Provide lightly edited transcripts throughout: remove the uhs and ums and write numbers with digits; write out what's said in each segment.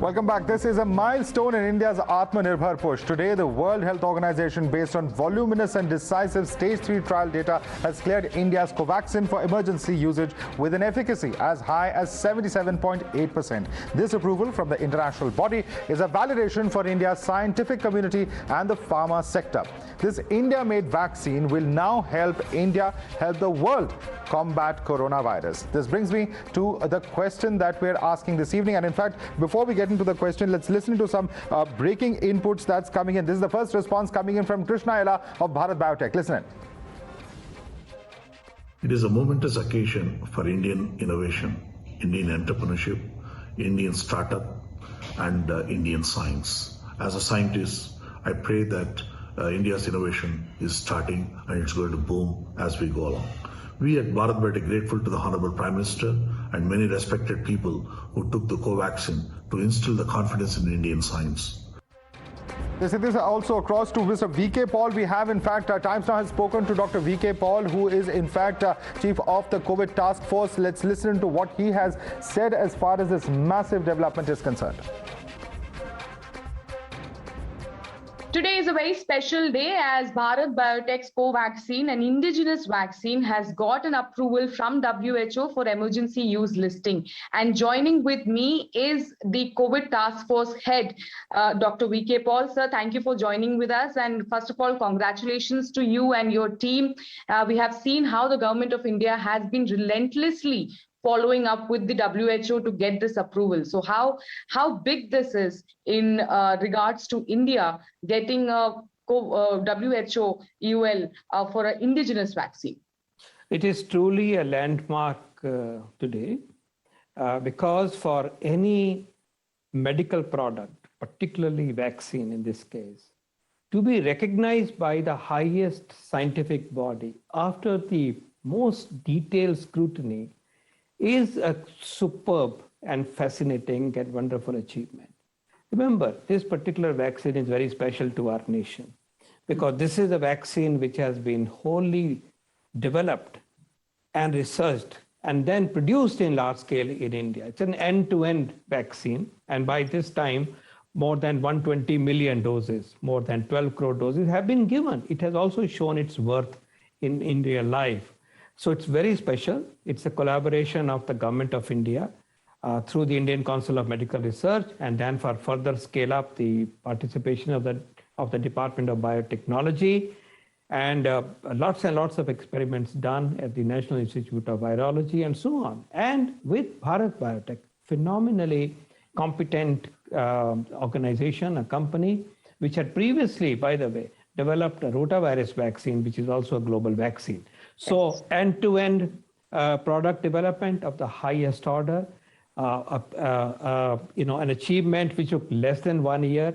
Welcome back. This is a milestone in India's Atmanirbhar push. Today, the World Health Organization, based on voluminous and decisive stage 3 trial data, has cleared India's Covaxin for emergency usage with an efficacy as high as 77.8%. This approval from the international body is a validation for India's scientific community and the pharma sector. This India-made vaccine will now help India help the world combat coronavirus. This brings me to the question that we're asking this evening. And in fact, before we get into the question, let's listen to some breaking inputs that's coming in. This is the first response coming in from Krishna Ella of Bharat Biotech. Listen in. It is a momentous occasion for Indian innovation, Indian entrepreneurship, Indian startup, and Indian science. As a scientist, I pray that India's innovation is starting and it's going to boom as we go along. We at Bharat Biotech are grateful to the Honorable Prime Minister and many respected people who took the Covaxin to instill the confidence in Indian science. This is also across to Mr. V.K. Paul. We have, in fact, Times Now has spoken to Dr. V.K. Paul, who is, in fact, chief of the COVID task force. Let's listen to what he has said as far as this massive development is concerned. Today is a very special day as Bharat Biotech's Covaxin, an indigenous vaccine, has got an approval from WHO for emergency use listing. And joining with me is the COVID task force head, Dr. V.K. Paul. Sir, thank you for joining with us. And first of all, congratulations to you and your team. We have seen how the government of India has been relentlessly following up with the WHO to get this approval. So how big this is in regards to India getting a WHO EUL for an indigenous vaccine? It is truly a landmark today because for any medical product, particularly vaccine in this case, to be recognized by the highest scientific body after the most detailed scrutiny is a superb and fascinating and wonderful achievement. Remember, this particular vaccine is very special to our nation because this is a vaccine which has been wholly developed and researched and then produced in large scale in India. It's an end-to-end vaccine, and by this time, more than 120 million doses, more than 12 crore doses have been given. It has also shown its worth in real life. So it's very special. It's a collaboration of the Government of India through the Indian Council of Medical Research, and then for further scale up the participation of the Department of Biotechnology, and lots and lots of experiments done at the National Institute of Virology and so on. And with Bharat Biotech, phenomenally competent organization, a company, which had previously, by the way, developed a rotavirus vaccine, which is also a global vaccine. So end-to-end product development of the highest order, an achievement which took less than 1 year,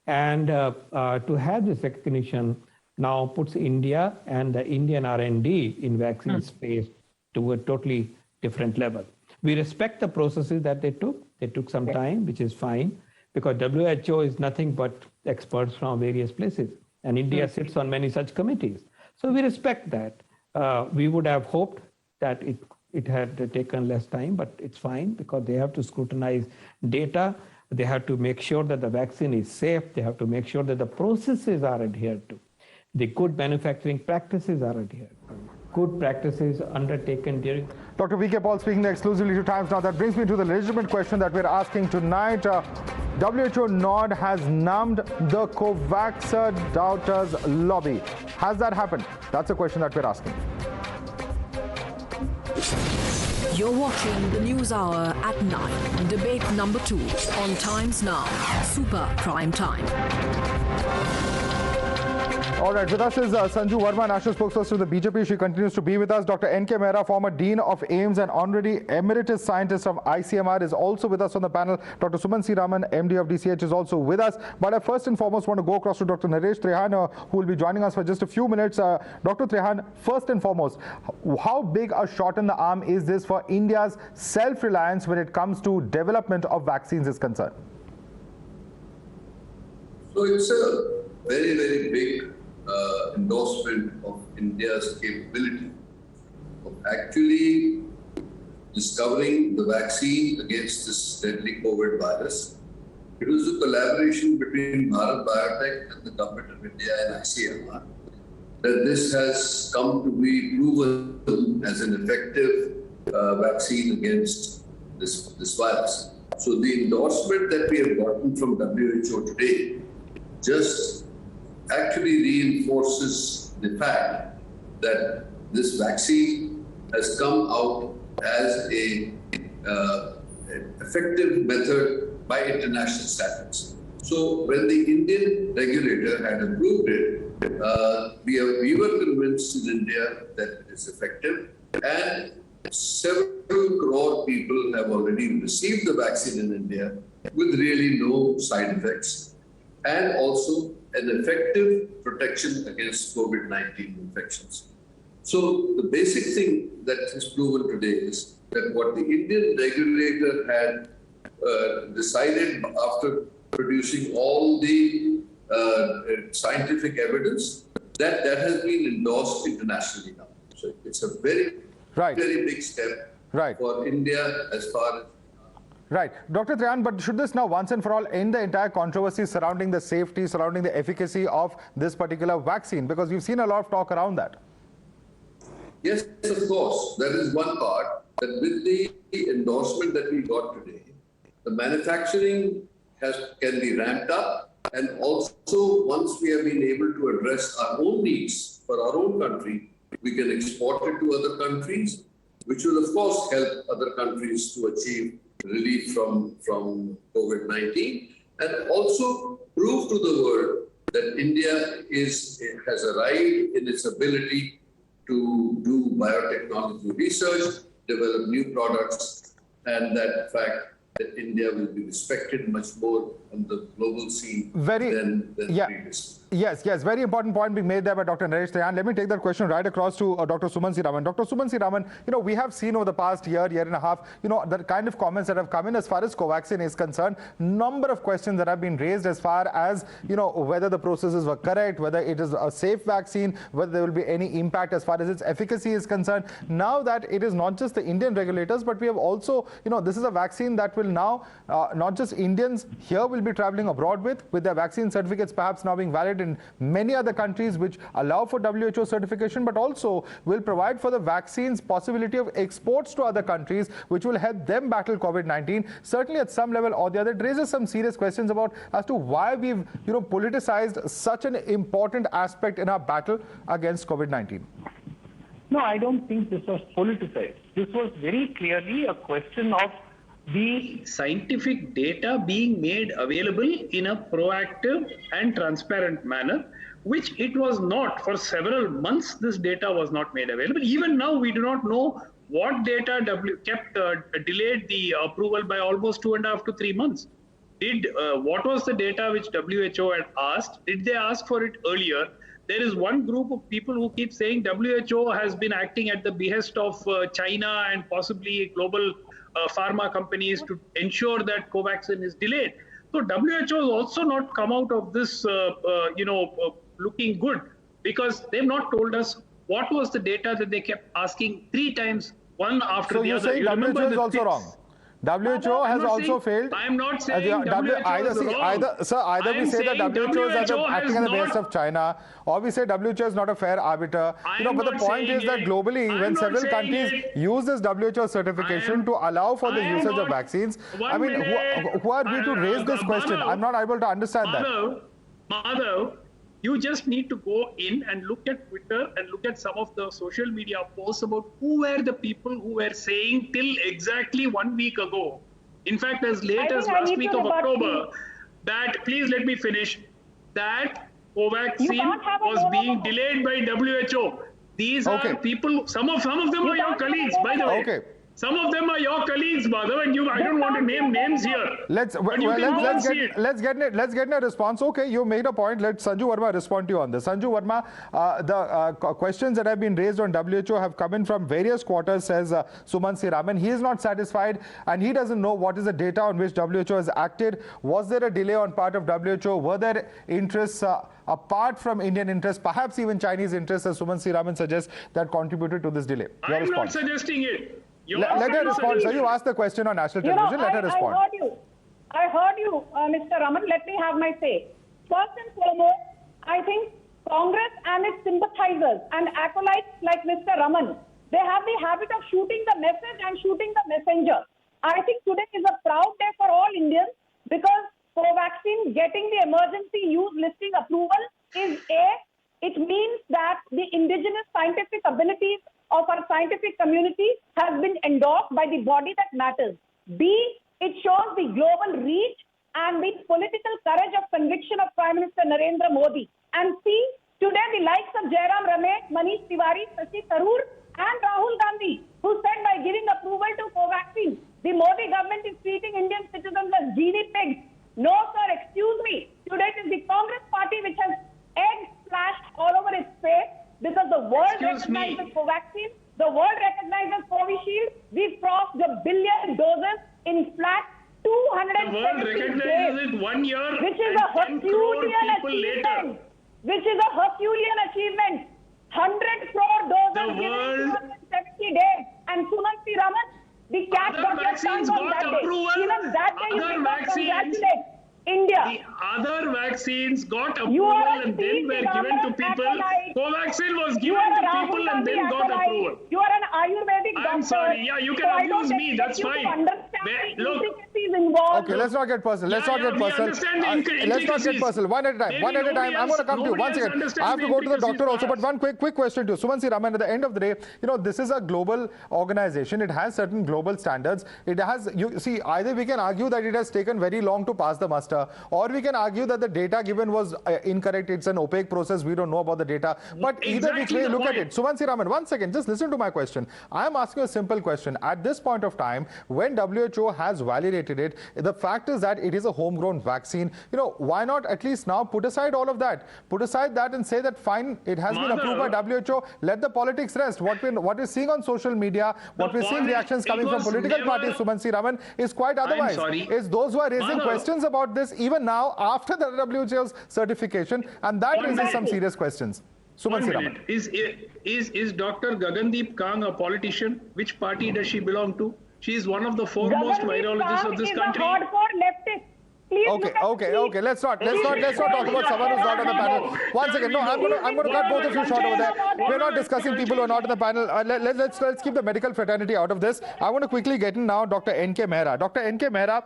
and to have this recognition now puts India and the Indian R&D in vaccine space to a totally different level. We respect the processes that they took. They took some time, which is fine, because WHO is nothing but experts from various places, and India sits on many such committees. So we respect that. We would have hoped that it had taken less time, but it's fine because they have to scrutinize data. They have to make sure that the vaccine is safe. They have to make sure that the processes are adhered to. The good manufacturing practices are adhered to. Good practices undertaken during... Dr. V.K. Paul speaking exclusively to Times Now. That brings me to the legitimate question that we're asking tonight. WHO nod has numbed the COVAX doubters lobby. Has that happened? That's a question that we're asking. You're watching the News Hour at 9, debate number 2 on Times Now, Super Prime Time. All right, with us is Sanju Verma, National Spokesperson of the BJP. She continues to be with us. Dr. N.K. Mehra, former Dean of AIIMS and Honorary Emeritus Scientist of ICMR, is also with us on the panel. Dr. Suman C. Raman, MD of DCH, is also with us. But I first and foremost want to go across to Dr. Naresh Trehan, who will be joining us for just a few minutes. Dr. Trehan, first and foremost, how big a shot in the arm is this for India's self-reliance when it comes to development of vaccines is concerned? So it's a very, very big endorsement of India's capability of actually discovering the vaccine against this deadly COVID virus It was a collaboration between Bharat Biotech and the Government of India and ICMR that this has come to be proven as an effective vaccine against this virus. So the endorsement that we have gotten from WHO today just actually reinforces the fact that this vaccine has come out as a effective method by international standards. So when the Indian regulator had approved it, we were convinced in India that it is effective, and several crore people have already received the vaccine in India with really no side effects, and also an effective protection against COVID-19 infections. So the basic thing that is proven today is that what the Indian regulator had decided after producing all the scientific evidence, that has been endorsed internationally now. So it's a very, very big step for India as far as... Right. Dr. Trayan, but should this now once and for all end the entire controversy surrounding the safety, surrounding the efficacy of this particular vaccine? Because we've seen a lot of talk around that. Yes, of course. That is one part. That with the endorsement that we got today, the manufacturing can be ramped up, and also once we have been able to address our own needs for our own country, we can export it to other countries, which will of course help other countries to achieve relief from COVID-19, and also prove to the world that India has arrived in its ability to do biotechnology research, develop new products, and that fact that India will be respected much more on the global scene than previously. Yes, very important point being made there by Dr. Naresh Trayan. Let me take that question right across to Dr. Suman Sriraman. Dr. Suman Sriraman, we have seen over the past year and a half, the kind of comments that have come in as far as Covaxin is concerned. Number of questions that have been raised as far as, whether the processes were correct, whether it is a safe vaccine, whether there will be any impact as far as its efficacy is concerned. Now that it is not just the Indian regulators, but we have also, this is a vaccine that will now, not just Indians here will be traveling abroad with their vaccine certificates perhaps now being valid in many other countries which allow for WHO certification, but also will provide for the vaccine's possibility of exports to other countries, which will help them battle COVID-19. Certainly at some level or the other, it raises some serious questions about as to why we've politicized such an important aspect in our battle against COVID-19. No, I don't think this was politicized. This was very clearly a question of the scientific data being made available in a proactive and transparent manner, which it was not. For several months, this data was not made available. Even now, we do not know what data delayed the approval by almost 2.5 to 3 months. What was the data which WHO had asked? Did they ask for it earlier? There is one group of people who keep saying WHO has been acting at the behest of China and possibly global pharma companies to ensure that Covaxin is delayed. So WHO has also not come out of this, looking good, because they've not told us what was the data that they kept asking 3 times, one after the other. So you're saying WHO is also wrong? WHO has also failed. I am not saying WHO is wrong. Either we say that WHO is acting at the behest of China, or we say WHO is not a fair arbiter. But the point is that globally, when several countries use this WHO certification to allow for the usage of vaccines, I mean, who are we to raise this question? I'm not able to understand that. Madhav, you just need to go in and look at Twitter and look at some of the social media posts about who were the people who were saying till exactly 1 week ago. In fact, as late as last week of October, that, please let me finish, that Covaxin was being delayed by WHO. These are people, some of them are your colleagues, by the way. Okay. Some of them are your colleagues, Madhav, and I don't want to name names here. Let's get a response. Okay, you made a point. Let Sanju Verma respond to you on this. Sanju Verma, the questions that have been raised on WHO have come in from various quarters, says Suman Sriraman. He is not satisfied and he doesn't know what is the data on which WHO has acted. Was there a delay on part of WHO? Were there interests apart from Indian interests, perhaps even Chinese interests, as Suman Sriraman suggests, that contributed to this delay? I'm not suggesting it. Let her respond. So you asked the question on national television. Let her respond. I heard you, Mr. Raman. Let me have my say. First and foremost, I think Congress and its sympathizers and acolytes like Mr. Raman, they have the habit of shooting the message and shooting the messenger. I think today is a proud day for all Indians because Covaxin getting the emergency use listing approval is it means that the indigenous scientific abilities of our scientific community has been endorsed by the body that matters. B, it shows the global reach and the political courage of conviction of Prime Minister Narendra Modi. And C, today the likes of Jairam Ramesh, Manish Tiwari, Shashi Tharoor and Rahul Gandhi, who said by giving approval to Covaxin, the Modi government is treating Indian citizens as guinea pigs. No, sir, excuse me. Today it is the Congress party which has eggs splashed all over its face because the world recognizes Covaxin, the world recognizes Covishield. We've crossed the 1 billion doses in flat 270 The world recognizes days, it 1 year which is a Herculean achievement. Which is a Herculean achievement. 100 crore doses The world- given in 270 days. And Sumanti Raman, the cat Other got left vaccines on got that day. approval. Even that day you Other did not vaccines- congratulate India. The other vaccines got You are approval a and then were Sri given to Ramadan people. acolyte. Covaxin was You given are a to Rahul people and Gandhi then got acolyte. approval. You are an Ayurvedic doctor. I'm sorry. Yeah, you can So I don't abuse me. That's expect you to fine. understand Where- the look. intricacies involved. Okay, let's not get personal. Let's Yeah, not get yeah, we personal. understand the Let's not get intricacies. personal. One at a time. Maybe One at a nobody time. I'm going to come to you. else- One nobody else second. I have to understands go to the the doctor also. But intricacies one quick question to you. Sumansi Raman, at the end of the day, this is a global organization. It has certain global standards. It has, you see, either we can argue that it has taken very long to pass the muster, or we can argue that the data given was incorrect. It's an opaque process. We don't know about the data. But either which Exactly way, the look at point. it. Sumansi Raman, one second. Just listen to my question. I am asking a simple question. At this point of time, when WHO has validated it, the fact is that it is a homegrown vaccine. Why not at least now put aside all of that? Put aside that and say that fine, it has been approved by WHO. Let the politics rest. What we're seeing on social media, what we're seeing reactions coming from political parties, Sumansi Raman, is quite otherwise. sorry. It's those who are raising Madhav. questions about this even now after the WHO's certification, and that One raises some minute. serious questions. One Sumansi Raman. minute. Is Dr. Gagandeep Kang a politician? Which party does she belong to? She is one of the foremost Gagandeep virologists Kang of this is country. a hardcore leftist. Please look at the tweet. Let's not talk about someone who's not on the panel. One second. No, I'm going to cut both of you short over there. We're not discussing people who are not on the panel. Let's keep the medical fraternity out of this. I want to quickly get in now Dr. N.K. Mehra. Dr. N.K. Mehra,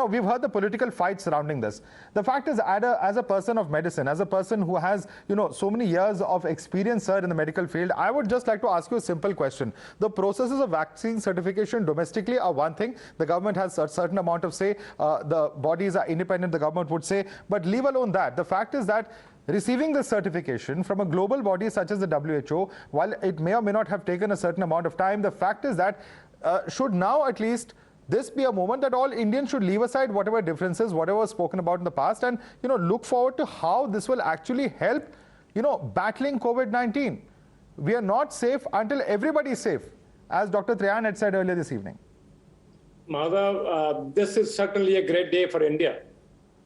we've heard the political fight surrounding this. The fact is, as a person of medicine, as a person who has, so many years of experience, sir, in the medical field, I would just like to ask you a simple question. The processes of vaccine certification domestically are one thing. The government has a certain amount of say. The bodies are independent, the government would say. But leave alone that. The fact is that receiving this certification from a global body such as the WHO, while it may or may not have taken a certain amount of time, the fact is that should now at least this be a moment that all Indians should leave aside whatever differences, whatever was spoken about in the past, and look forward to how this will actually help battling COVID-19. We are not safe until everybody is safe, as Dr. Trayan had said earlier this evening. Madhav, this is certainly a great day for India.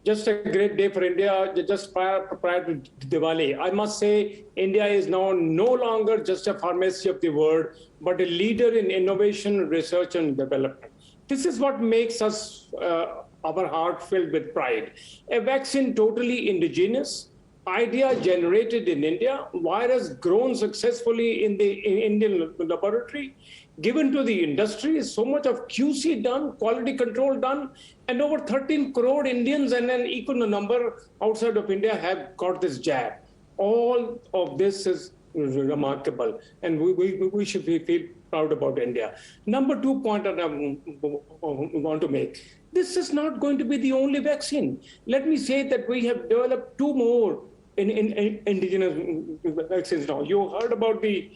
Just a great day for India, just prior to Diwali. I must say, India is now no longer just a pharmacy of the world, but a leader in innovation, research, and development. This is what makes us, our heart filled with pride. A vaccine totally indigenous, idea generated in India, virus grown successfully in the Indian laboratory, given to the industry, so much of QC done, quality control done, and over 13 crore Indians and an equal number outside of India have got this jab. All of this is remarkable, and we should feel proud about India. Number 2 point that I want to make, this is not going to be the only vaccine. Let me say that we have developed 2 more in indigenous vaccines now. You heard about the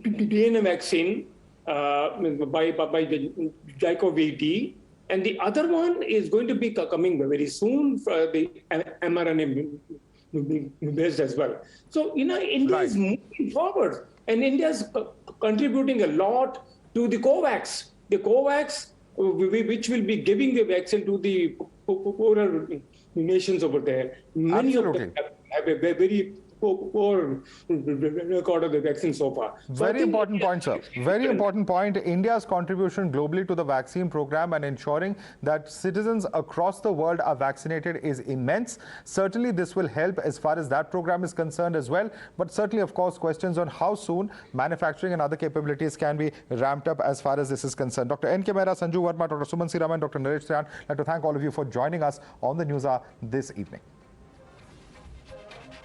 DNA vaccine by the JICO-VD, and the other one is going to be coming very soon for the mRNA based as well. So, India is moving forward, and India is contributing a lot to the COVAX. The COVAX, which will be giving the vaccine to the poorer nations over there. Many of them have a very poor record of the vaccine so far. So I Very think important India- point, sir. Very important point. India's contribution globally to the vaccine program and ensuring that citizens across the world are vaccinated is immense. Certainly, this will help as far as that program is concerned as well. But certainly, of course, questions on how soon manufacturing and other capabilities can be ramped up as far as this is concerned. Dr. N.K. Mehra, Sanju Verma, Dr. Suman Siraman, Dr. Naresh Trian, I'd like to thank all of you for joining us on the News Hour this evening.